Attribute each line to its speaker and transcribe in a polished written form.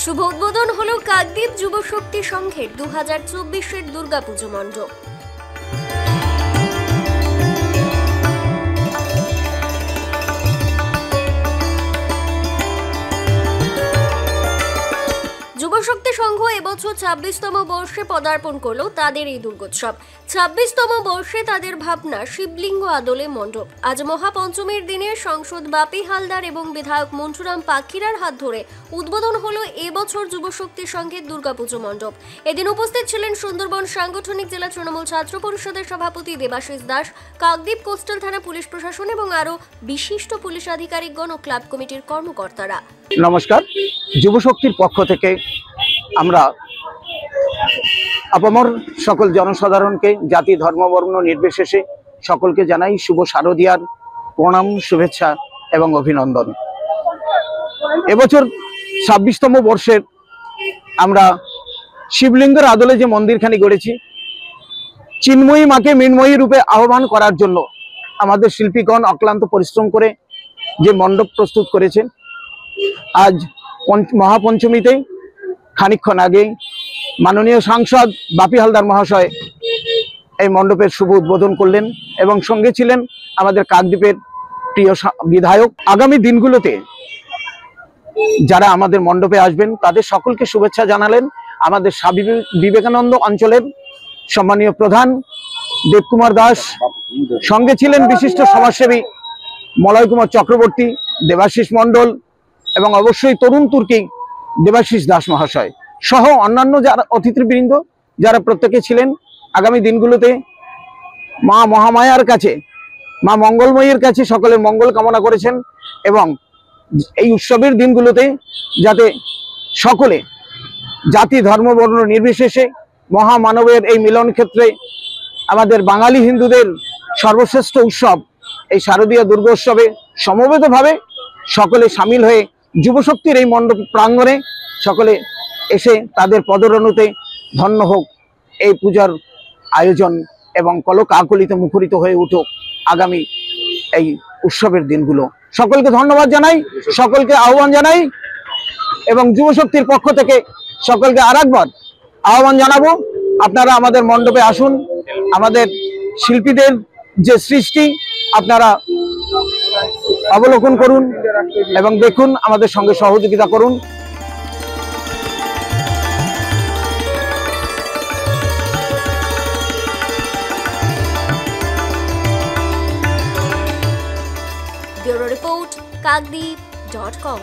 Speaker 1: শুভ উদ্বোধন হলো কাকদ্বীপ যুব শক্তি সংঘের 2024-এর দুর্গাপুজো মণ্ডপ। যুবশক্তি সংঘ এবছর 26তম বর্ষে পদার্পণ করলো তাদের এই দুর্গোৎসব। 26তম বর্ষে তাদের ভাবনা শিবলিঙ্গ আদলে মণ্ডপ। আজ মহাপঞ্চমীর দিনে সাংসদ বাপি হালদার এবং বিধায়ক মন্টুরাম পাখিরার হাত ধরে উদ্বোধন হলো এবছর যুবশক্তি সংঘের দুর্গাপুজো মণ্ডপ। এদিন উপস্থিত ছিলেন সুন্দরবন সাংগঠনিক জেলা তৃণমূল ছাত্র পরিষদের সভাপতি দেবাশিস দাস, কাকদ্বীপ কোস্টাল থানা পুলিশ প্রশাসন এবং আরও বিশিষ্ট পুলিশ আধিকারিকগণ ও ক্লাব কমিটির কর্মকর্তারা।
Speaker 2: নমস্কার। যুবশক্তির পক্ষ থেকে আমরা আপামর সকল জনসাধারণকে জাতি ধর্ম বর্ণ নির্বিশেষে সকলকে জানাই শুভ শারদীয়ার প্রণাম, শুভেচ্ছা এবং অভিনন্দন। এবছর 26তম বর্ষের আমরা শিবলিঙ্গের আদলে যে মন্দিরখানি গড়েছি, চিন্ময়ী মাকে মৃন্ময়ী রূপে আহ্বান করার জন্য আমাদের শিল্পীগণ অক্লান্ত পরিশ্রম করে যে মণ্ডপ প্রস্তুত করেছেন, আজ মহাপঞ্চমীতে খানিকক্ষণ আগে মাননীয় সাংসদ বাপি হালদার মহাশয় এই মণ্ডপের শুভ উদ্বোধন করলেন এবং সঙ্গে ছিলেন আমাদের কাকদ্বীপের প্রিয় বিধায়ক। আগামী দিনগুলোতে যারা আমাদের মণ্ডপে আসবেন তাদের সকলকে শুভেচ্ছা জানালেন আমাদের স্বামী বিবেকানন্দ অঞ্চলের সম্মানীয় প্রধান দেবকুমার দাস। সঙ্গে ছিলেন বিশিষ্ট সমাজসেবী মলয় কুমার চক্রবর্তী, দেবাশিস মণ্ডল এবং অবশ্যই তরুণ তুর্কি দেবাশিস দাস মহাশয় সহ অন্যান্য যারা অতিথিবৃন্দ যারা প্রত্যেকে ছিলেন। আগামী দিনগুলোতে মা মহামায়ার কাছে, মা মঙ্গলময়ীর কাছে সকলের মঙ্গল কামনা করেছেন এবং এই উৎসবের দিনগুলোতে যাতে সকলে জাতি ধর্ম বর্ণ নির্বিশেষে মহামানবের এই মিলন ক্ষেত্রে আমাদের বাঙালি হিন্দুদের সর্বশ্রেষ্ঠ উৎসব এই শারদীয় দুর্গোৎসবে সমবেতভাবে সকলে সামিল হয়ে যুবশক্তির এই মণ্ডপ প্রাঙ্গণে সকলে এসে তাদের পদরণুতে ধন্য হোক এই পূজার আয়োজন এবং কলকাকলিতে মুখরিত হয়ে উঠুক আগামী এই উৎসবের দিনগুলো। সকলকে ধন্যবাদ জানাই, সকলকে আহ্বান জানাই এবং যুবশক্তির পক্ষ থেকে সকলকে আরেকবার আহ্বান জানাবো, আপনারা আমাদের মণ্ডপে আসুন। আমাদের শিল্পীদের যে সৃষ্টি আপনারা অবলোকন করুন এবং দেখুন, আমাদের সঙ্গে সহযোগিতা করুন।
Speaker 1: Bureau report, kakdeep.com।